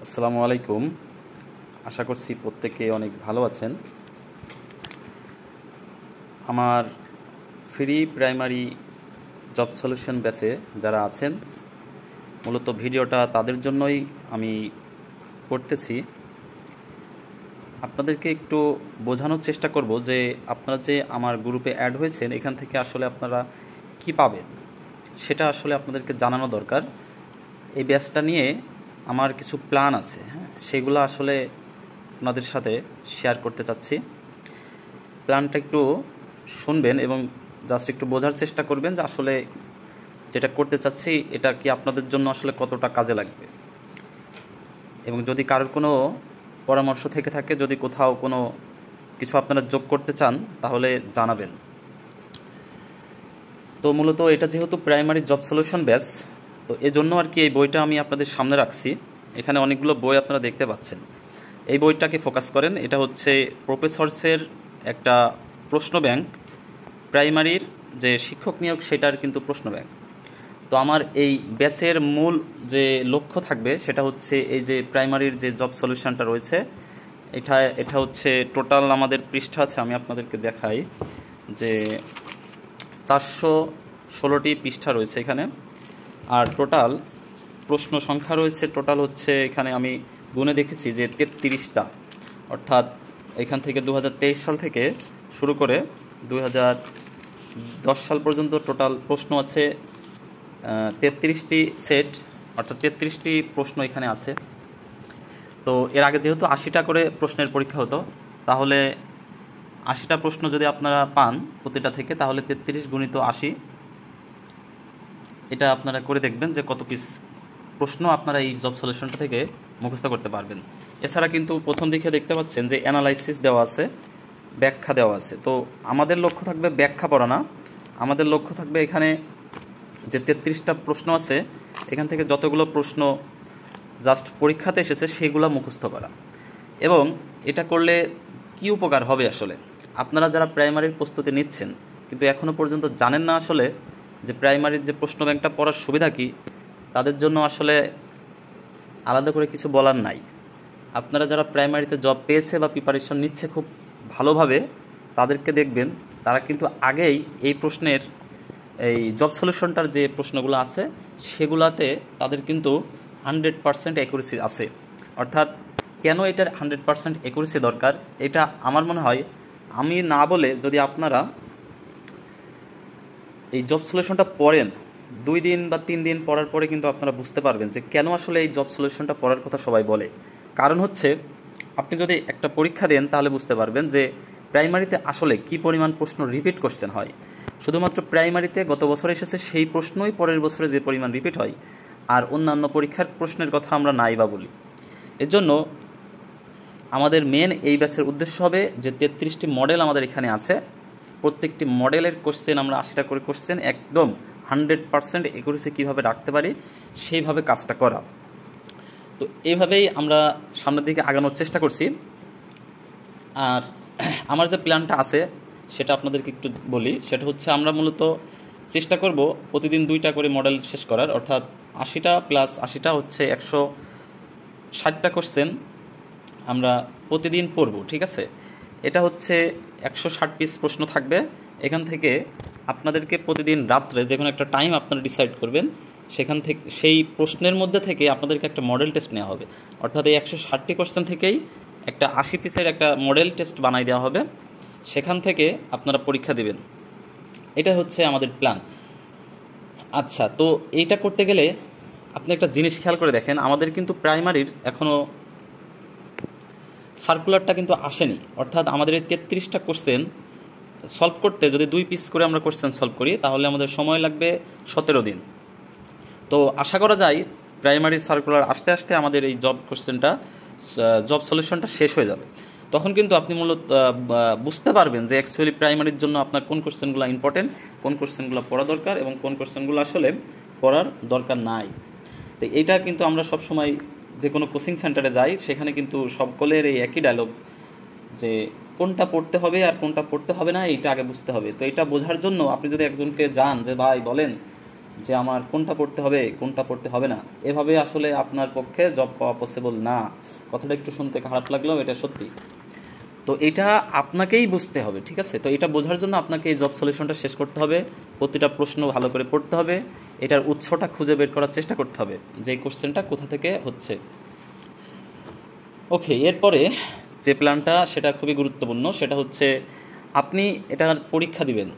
আসসালামু আলাইকুম। আশা করছি প্রত্যেকে অনেক ভালো আছেন। আমার ফ্রি প্রাইমারি জব সলিউশন ব্যাচে যারা আছেন, মূলত ভিডিওটা তাদের জন্যই আমি করতেছি। আপনাদেরকে একটু বোঝানোর চেষ্টা করব যে আপনারা যে আমার গ্রুপে অ্যাড হয়েছেন, এখান থেকে আসলে আপনারা কি পাবেন সেটা আসলে আপনাদেরকে জানানো দরকার। এই ব্যাচটা নিয়ে আমার কিছু প্ল্যান আছে, হ্যাঁ, সেগুলো আসলে আপনাদের সাথে শেয়ার করতে চাচ্ছি। প্ল্যানটা একটু শুনবেন এবং জাস্ট একটু বোঝার চেষ্টা করবেন যে আসলে যেটা করতে চাচ্ছি এটা কি আপনাদের জন্য আসলে কতটা কাজে লাগবে, এবং যদি কারোর কোনো পরামর্শ থেকে থাকে, যদি কোথাও কোনো কিছু আপনারা যোগ করতে চান তাহলে জানাবেন। তো মূলত এটা যেহেতু প্রাইমারি জব সলিউশন ব্যাচ, তো এজন্য আর কি এই বইটা আমি আপনাদের সামনে রাখছি। এখানে অনেকগুলো বই আপনারা দেখতে পাচ্ছেন। এই বইটাকে ফোকাস করেন। এটা হচ্ছে প্রফেসরসের একটা প্রশ্ন ব্যাংক, প্রাইমারির যে শিক্ষক নিয়োগ সেটার কিন্তু প্রশ্ন ব্যাংক। তো আমার এই ব্যাচের মূল যে লক্ষ্য থাকবে সেটা হচ্ছে এই যে প্রাইমারির যে জব সলিউশনটা রয়েছে, এটা হচ্ছে টোটাল আমাদের পৃষ্ঠা আছে, আমি আপনাদেরকে দেখাই যে 416টি পৃষ্ঠা রয়েছে এখানে। আর টোটাল প্রশ্ন সংখ্যা রয়েছে, টোটাল হচ্ছে এখানে আমি গুনে দেখেছি যে 33টা। অর্থাৎ এখান থেকে 2023 সাল থেকে শুরু করে 2010 সাল পর্যন্ত টোটাল প্রশ্ন আছে 33টি সেট, অর্থাৎ 33টি প্রশ্ন এখানে আছে। তো এর আগে যেহেতু 80টা করে প্রশ্নের পরীক্ষা হতো, তাহলে 80টা প্রশ্ন যদি আপনারা পান প্রতিটা থেকে, তাহলে 33 গুণিত 80, এটা আপনারা করে দেখবেন যে কত পিস প্রশ্ন আপনারা এই জব সলিউশনটা থেকে মুখস্থ করতে পারবেন। এছাড়া কিন্তু প্রথম দিকে দেখতে পাচ্ছেন যে অ্যানালাইসিস দেওয়া আছে, ব্যাখ্যা দেওয়া আছে। তো আমাদের লক্ষ্য থাকবে ব্যাখ্যা পড়া না, আমাদের লক্ষ্য থাকবে এখানে যে 33টা প্রশ্ন আছে এখান থেকে যতগুলো প্রশ্ন জাস্ট পরীক্ষাতে এসেছে সেগুলো মুখস্থ করা। এবং এটা করলে কি উপকার হবে আসলে, আপনারা যারা প্রাইমারির প্রস্তুতি নিচ্ছেন কিন্তু এখনও পর্যন্ত জানেন না আসলে যে প্রাইমারির যে প্রশ্ন ব্যাংকটা পড়ার সুবিধা কি, তাদের জন্য আসলে আলাদা করে কিছু বলার নাই। আপনারা যারা প্রাইমারিতে জব পেয়েছে বা প্রিপারেশন নিচ্ছে খুব ভালোভাবে, তাদেরকে দেখবেন তারা কিন্তু আগেই এই প্রশ্নের এই জব সলিউশনটার যে প্রশ্নগুলো আছে সেগুলাতে তাদের কিন্তু 100% অ্যাকুরেসি আছে। অর্থাৎ কেন এটার 100% অ্যাকুরেসি দরকার, এটা আমার মনে হয় আমি না বলে যদি আপনারা এই জব সলিউশনটা পড়েন 2 দিন বা 3 দিন পড়ার পরে কিন্তু আপনারা বুঝতে পারবেন যে কেন আসলে এই জব সলিউশনটা পড়ার কথা সবাই বলে। কারণ হচ্ছে আপনি যদি একটা পরীক্ষা দেন তাহলে বুঝতে পারবেন যে প্রাইমারিতে আসলে কি পরিমাণ প্রশ্ন রিপিট কোশ্চেন হয়। শুধুমাত্র প্রাইমারিতে গত বছর এসেছে সেই প্রশ্নই পরের বছরে যে পরিমাণ রিপিট হয়, আর অন্যান্য পরীক্ষার প্রশ্নের কথা আমরা নাই বা বলি। এর জন্য আমাদের মেন এই ব্যাচের উদ্দেশ্য হবে যে 33টি মডেল আমাদের এখানে আছে, প্রত্যেকটি মডেলের কোশ্চেন আমরা 80টা করে কোশ্চেন একদম 100% একুরেসি কীভাবে রাখতে পারি সেইভাবে কাজটা করা। তো এইভাবেই আমরা সামনের দিকে আগানোর চেষ্টা করছি। আর আমার যে প্ল্যানটা আছে সেটা আপনাদেরকে একটু বলি। সেটা হচ্ছে আমরা মূলত চেষ্টা করব প্রতিদিন 2টা করে মডেল শেষ করার, অর্থাৎ 80টা প্লাস 80টা হচ্ছে 160টা কোশ্চেন আমরা প্রতিদিন পড়ব, ঠিক আছে। এটা হচ্ছে 160 পিস প্রশ্ন থাকবে। এখান থেকে আপনাদেরকে প্রতিদিন রাত্রে যে কোনো একটা টাইম আপনারা ডিসাইড করবেন, সেখান থেকে সেই প্রশ্নের মধ্যে থেকে আপনাদেরকে একটা মডেল টেস্ট নেওয়া হবে। অর্থাৎ এই 160টি কোশ্চেন থেকেই একটা 80 পিসের একটা মডেল টেস্ট বানাই দেওয়া হবে, সেখান থেকে আপনারা পরীক্ষা দেবেন। এটা হচ্ছে আমাদের প্ল্যান। আচ্ছা, তো এইটা করতে গেলে আপনি একটা জিনিস খেয়াল করে দেখেন, আমাদের কিন্তু প্রাইমারির এখনও সার্কুলারটা কিন্তু আসেনি। অর্থাৎ আমাদের এই 33টা কোশ্চেন সলভ করতে যদি 2 পিস করে আমরা কোশ্চেন সলভ করি তাহলে আমাদের সময় লাগবে 17 দিন। তো আশা করা যায় প্রাইমারি সার্কুলার আসতে আসতে আমাদের এই জব সলিউশনটা শেষ হয়ে যাবে। তখন কিন্তু আপনি মূলত বুঝতে পারবেন যে অ্যাকচুয়ালি প্রাইমারির জন্য আপনার কোন কোশ্চেনগুলো ইম্পর্টেন্ট, কোন কোশ্চেনগুলো পড়া দরকার এবং কোন কোশ্চেনগুলো আসলে পড়ার দরকার নাই। তো এইটা কিন্তু আমরা সবসময় যে কোনো কোচিং সেন্টারে যাই সেখানে কিন্তু সকলের এই একই ডায়লগ যে কোনটা পড়তে হবে আর কোনটা পড়তে হবে না এইটা আগে বুঝতে হবে। তো এটা বোঝার জন্য আপনি যদি একজনকে যান যে ভাই বলেন যে আমার কোনটা পড়তে হবে কোনটা পড়তে হবে না, এভাবে আসলে আপনার পক্ষে জব পাওয়া পসিবল না। কথাটা একটু শুনতে খারাপ লাগলেও এটা সত্যি। তো এটা আপনাকেই বুঝতে হবে, ঠিক আছে? তো এটা বোঝার জন্য আপনাকে এই জব সলিউশনটা শেষ করতে হবে, প্রতিটা প্রশ্ন ভালো করে পড়তে হবে, এটার উৎসটা খুঁজে বের করার চেষ্টা করতে হবে যে কোশ্চেনটা কোথা থেকে হচ্ছে। ওকে, এরপরে যে প্ল্যানটা সেটা খুবই গুরুত্বপূর্ণ, সেটা হচ্ছে আপনি এটার পরীক্ষা দিবেন,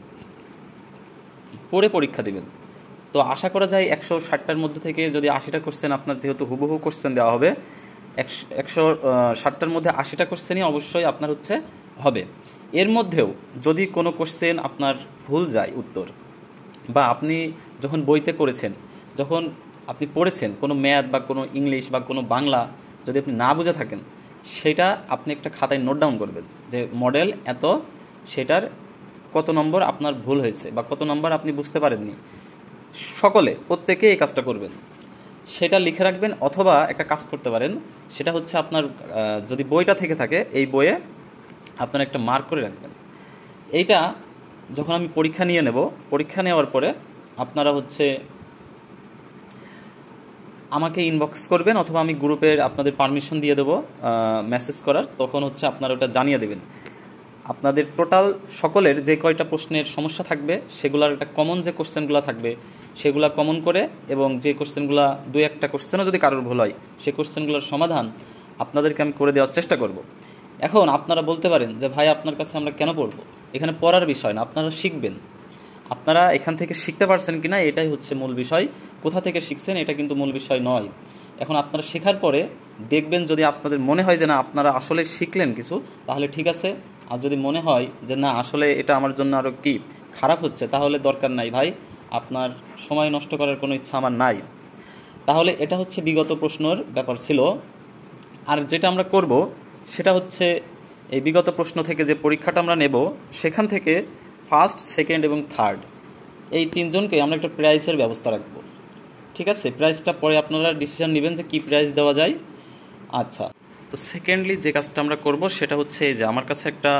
পড়ে পরীক্ষা দিবেন। তো আশা করা যায় 160টার মধ্যে থেকে যদি 80টা কোশ্চেন, আপনার যেহেতু হুবহু কোশ্চেন দেওয়া হবে, 160টার মধ্যে 80টা কোশ্চেনই অবশ্যই আপনার হচ্ছে হবে। এর মধ্যেও যদি কোনো কোশ্চেন আপনার ভুল যায় উত্তর, বা আপনি যখন বইতে করেছেন, যখন আপনি পড়েছেন কোনো ম্যাথ বা কোনো ইংলিশ বা কোনো বাংলা যদি আপনি না বুঝে থাকেন, সেটা আপনি একটা খাতায় নোট ডাউন করবেন যে মডেল এত, সেটার কত নম্বর আপনার ভুল হয়েছে বা কত নম্বর আপনি বুঝতে পারেননি। সকলে প্রত্যেকে এই কাজটা করবেন, সেটা লিখে রাখবেন। অথবা একটা কাজ করতে পারেন, সেটা হচ্ছে আপনার যদি বইটা থেকে থাকে, এই বইয়ে আপনার একটা মার্ক করে রাখবেন। এইটা যখন আমি পরীক্ষা নিয়ে নেব, পরীক্ষা নেওয়ার পরে আপনারা হচ্ছে আমাকে ইনবক্স করবেন, অথবা আমি গ্রুপের আপনাদের পারমিশন দিয়ে দেবো মেসেজ করার, তখন হচ্ছে আপনারা ওটা জানিয়ে দেবেন। আপনাদের টোটাল সকলের যে কয়টা প্রশ্নের সমস্যা থাকবে, সেগুলোর একটা কমন যে কোশ্চেনগুলো থাকবে সেগুলো কমন করে, এবং যে কোশ্চেনগুলো দুই একটা কোশ্চেনও যদি কারোর ভুল হয়, সেই কোশ্চেনগুলোর সমাধান আপনাদেরকে আমি করে দেওয়ার চেষ্টা করব। এখন আপনারা বলতে পারেন যে ভাই আপনার কাছে আমরা কেন পড়বো? এখানে পড়ার বিষয় না, আপনারা শিখবেন। আপনারা এখান থেকে শিখতে পারছেন কিনা এটাই হচ্ছে মূল বিষয়, কোথা থেকে শিখছেন এটা কিন্তু মূল বিষয় নয়। এখন আপনারা শেখার পরে দেখবেন, যদি আপনাদের মনে হয় যে না আপনারা আসলে শিখলেন কিছু, তাহলে ঠিক আছে। আর যদি মনে হয় যে না আসলে এটা আমার জন্য আরও কি খারাপ হচ্ছে, তাহলে দরকার নাই ভাই, আপনার সময় নষ্ট করার কোনো ইচ্ছা আমার নাই। তাহলে এটা হচ্ছে বিগত প্রশ্নের ব্যাপার ছিল। আর যেটা আমরা করব সেটা হচ্ছে এই বিগত প্রশ্ন থেকে যে পরীক্ষাটা আমরা নেব, সেখান থেকে ফার্স্ট, সেকেন্ড এবং থার্ড এই তিনজনকে আমরা একটা প্রাইজের ব্যবস্থা রাখবো, ঠিক আছে? প্রাইজটা পরে আপনারা ডিসিশন নেবেন যে কি প্রাইজ দেওয়া যায়। আচ্ছা, তো সেকেন্ডলি যে কাজটা আমরা করব সেটা হচ্ছে এই যে আমার কাছে একটা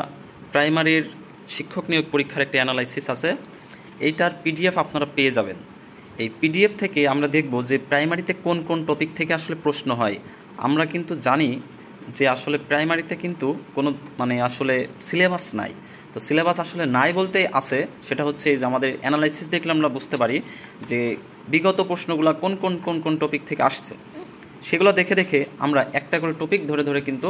প্রাইমারির শিক্ষক নিয়োগ পরীক্ষার একটা অ্যানালাইসিস আছে, এইটার পিডিএফ আপনারা পেয়ে যাবেন। এই পিডিএফ থেকে আমরা দেখব যে প্রাইমারিতে কোন কোন টপিক থেকে আসলে প্রশ্ন হয়। আমরা কিন্তু জানি যে আসলে প্রাইমারিতে কিন্তু কোনো আসলে সিলেবাস নাই। তো সিলেবাস আসলে নাই বলতে আছে, সেটা হচ্ছে যে আমাদের অ্যানালাইসিস দেখলে আমরা বুঝতে পারি যে বিগত প্রশ্নগুলো কোন কোন কোন কোন টপিক থেকে আসছে। সেগুলো দেখে দেখে আমরা একটা করে টপিক ধরে ধরে কিন্তু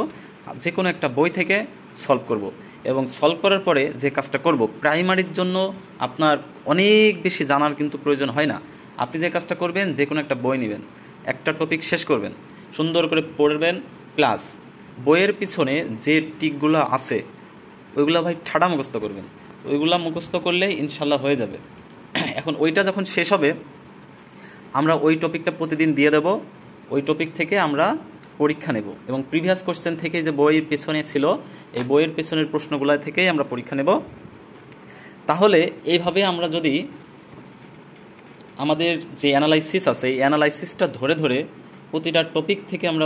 যে কোনো একটা বই থেকে সলভ করব। এবং সলভ করার পরে যে কাজটা করব, প্রাইমারির জন্য আপনার অনেক বেশি জানার কিন্তু প্রয়োজন হয় না। আপনি যে কাজটা করবেন, যে কোনো একটা বই নেবেন, একটা টপিক শেষ করবেন, সুন্দর করে পড়বেন, প্লাস বইয়ের পিছনে যে টিকগুলো আছে ওইগুলো ভাই ঠাডা মুখস্থ করবেন। ওইগুলা মুখস্থ করলেই ইনশাল্লাহ হয়ে যাবে। এখন ওইটা যখন শেষ হবে, আমরা ওই টপিকটা প্রতিদিন দিয়ে দেব, ওই টপিক থেকে আমরা পরীক্ষা নেব, এবং প্রিভিয়াস কোশ্চেন থেকে যে বইয়ের পেছনে ছিল, এই বইয়ের পেছনের প্রশ্নগুলো থেকেই আমরা পরীক্ষা নেব। তাহলে এইভাবে আমরা যদি আমাদের যে অ্যানালাইসিস আছে, এই অ্যানালাইসিসটা ধরে ধরে প্রতিটা টপিক থেকে আমরা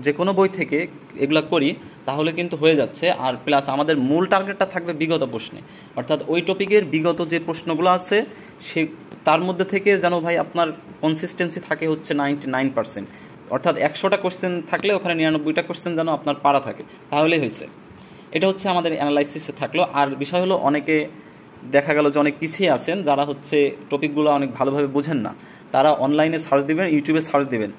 যে কোনো বই থেকে এগুলো করি, তাহলে কিন্তু হয়ে যাচ্ছে। আর প্লাস আমাদের মূল টার্গেটটা থাকবে বিগত প্রশ্নে, অর্থাৎ ওই টপিকের বিগত যে প্রশ্নগুলো আছে সে তার মধ্যে থেকে যেন ভাই আপনার কনসিস্টেন্সি থাকে হচ্ছে 99%, অর্থাৎ 100টা কোশ্চেন থাকলে ওখানে 99টা কোশ্চেন যেন আপনার পারা থাকে, তাহলেই হয়েছে। এটা হচ্ছে আমাদের অ্যানালাইসিসে থাকলো। আর বিষয় হলো, অনেকে দেখা গেল যে অনেক পিছিয়ে আছেন, যারা হচ্ছে টপিকগুলো অনেক ভালোভাবে বোঝেন না, তারা অনলাইনে সার্চ দিবেন, ইউটিউবে সার্চ দিবেন,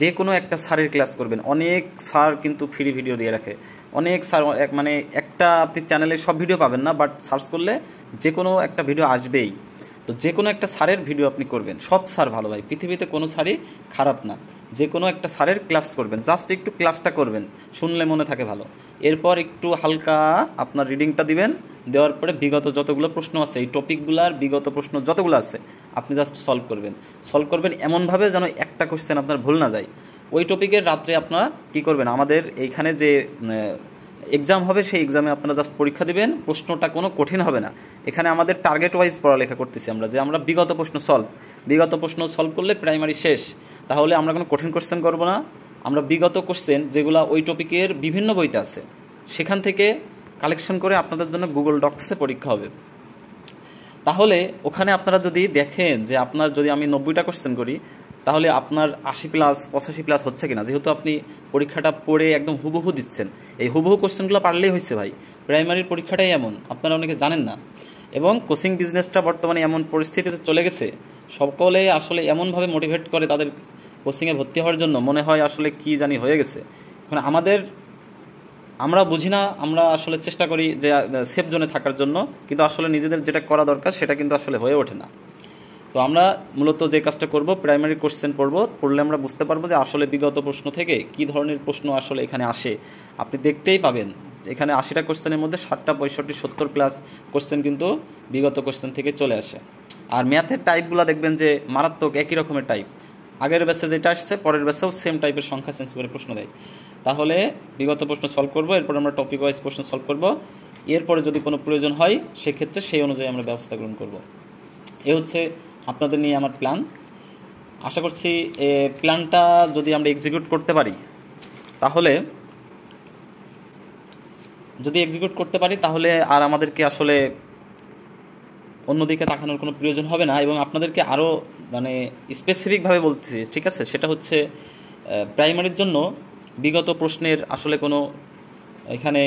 যে কোনো একটা স্যারের ক্লাস করবেন। অনেক স্যার কিন্তু ফ্রি ভিডিও দিয়ে রাখে, অনেক স্যার একটা আপনি চ্যানেলে সব ভিডিও পাবেন না, বাট সার্চ করলে যে কোনো একটা ভিডিও আসবেই। তো যে কোনো একটা স্যারের ভিডিও আপনি করবেন, সব স্যার ভালো ভাই, পৃথিবীতে কোনো স্যারই খারাপ না। যে কোনো একটা স্যারের ক্লাস করবেন, জাস্ট একটু ক্লাসটা করবেন, শুনলে মনে থাকে ভালো। এরপর একটু হালকা আপনার রিডিংটা দিবেন, দেওয়ার পরে বিগত যতগুলো প্রশ্ন আছে, এই টপিকগুলোর বিগত প্রশ্ন যতগুলো আছে আপনি জাস্ট সলভ করবেন এমনভাবে যেন একটা কোশ্চেন আপনার ভুল না যায়। ওই টপিকের রাত্রে আপনারা কী করবেন, আমাদের এইখানে যে এক্সাম হবে সেই এক্সামে আপনারা জাস্ট পরীক্ষা দিবেন, প্রশ্নটা কোনো কঠিন হবে না। এখানে আমাদের টার্গেট ওয়াইজ পড়ালেখা করতেছি আমরা, যে আমরা বিগত প্রশ্ন সলভ করলে প্রাইমারি শেষ। তাহলে আমরা কোনো কঠিন কোশ্চেন করব না, আমরা বিগত কোশ্চেন যেগুলো ওই টপিকের বিভিন্ন বইতে আছে সেখান থেকে কালেকশন করে আপনাদের জন্য গুগল ডক্সে পরীক্ষা হবে। তাহলে ওখানে আপনারা যদি দেখেন যে আপনার যদি আমি 90টা কোশ্চেন করি তাহলে আপনার 80+ 85+ হচ্ছে কিনা, যেহেতু আপনি পরীক্ষাটা পড়ে একদম হুবহু দিচ্ছেন। এই হুবহু কোশ্চেনগুলো পারলেই হয়েছে ভাই, প্রাইমারির পরীক্ষাটাই এমন, আপনারা অনেকে জানেন না। এবং কোচিং বিজনেসটা বর্তমানে এমন পরিস্থিতিতে চলে গেছে, সকলে আসলে এমনভাবে মোটিভেট করে তাদের কোচিংয়ে ভর্তি হওয়ার জন্য, মনে হয় আসলে কি জানি হয়ে গেছে। এখন আমরা বুঝি না, আমরা আসলে চেষ্টা করি যে সেফ জোনে থাকার জন্য, কিন্তু আসলে নিজেদের যেটা করা দরকার সেটা কিন্তু আসলে হয়ে ওঠে না। তো আমরা মূলত যে কাজটা করব, প্রাইমারি কোশ্চেন পড়লে আমরা বুঝতে পারবো যে আসলে বিগত প্রশ্ন থেকে কি ধরনের প্রশ্ন আসলে এখানে আসে। আপনি দেখতেই পাবেন এখানে 80টা কোশ্চেনের মধ্যে 60টা 65 70+ কোশ্চেন কিন্তু বিগত কোশ্চেন থেকে চলে আসে। আর ম্যাথের টাইপগুলো দেখবেন যে মারাত্মক একই রকমের টাইপ, আগের ব্যাচে যেটা আসছে পরের ব্যাচেও সেম টাইপের সংখ্যা চেঞ্জ করে প্রশ্ন দেয়। তাহলে বিগত প্রশ্ন সলভ করব, এরপর আমরা টপিক ওয়াইজ প্রশ্ন সলভ করব, এরপরে যদি কোনো প্রয়োজন হয় সেক্ষেত্রে সেই অনুযায়ী আমরা ব্যবস্থা গ্রহণ করব। এ হচ্ছে আপনাদের নিয়ে আমার প্ল্যান। আশা করছি প্ল্যানটা যদি আমরা এক্সিকিউট করতে পারি তাহলে আর আমাদেরকে আসলে অন্যদিকে তাকানোর কোনো প্রয়োজন হবে না। এবং আপনাদেরকে আরও মানে স্পেসিফিকভাবে বলতেছি, ঠিক আছে, সেটা হচ্ছে প্রাইমারির জন্য বিগত প্রশ্নের আসলে কোনো এখানে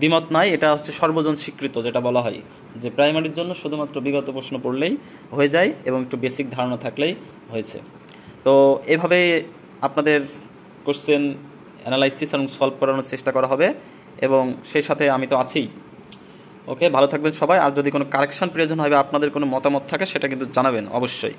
দ্বিমত নাই, এটা হচ্ছে সর্বজন স্বীকৃত, যেটা বলা হয় যে প্রাইমারির জন্য শুধুমাত্র বিগত প্রশ্ন পড়লেই হয়ে যায় এবং একটু বেসিক ধারণা থাকলেই হয়েছে। তো এভাবে আপনাদের কোশ্চেন অ্যানালাইসিস এবং সলভ করানোর চেষ্টা করা হবে, এবং সেই সাথে আমি তো আছি। ওকে, ভালো থাকবেন সবাই। আর যদি কোনো কারেকশন প্রয়োজন হয় বা আপনাদের কোনো মতামত থাকে সেটা কিন্তু জানাবেন অবশ্যই।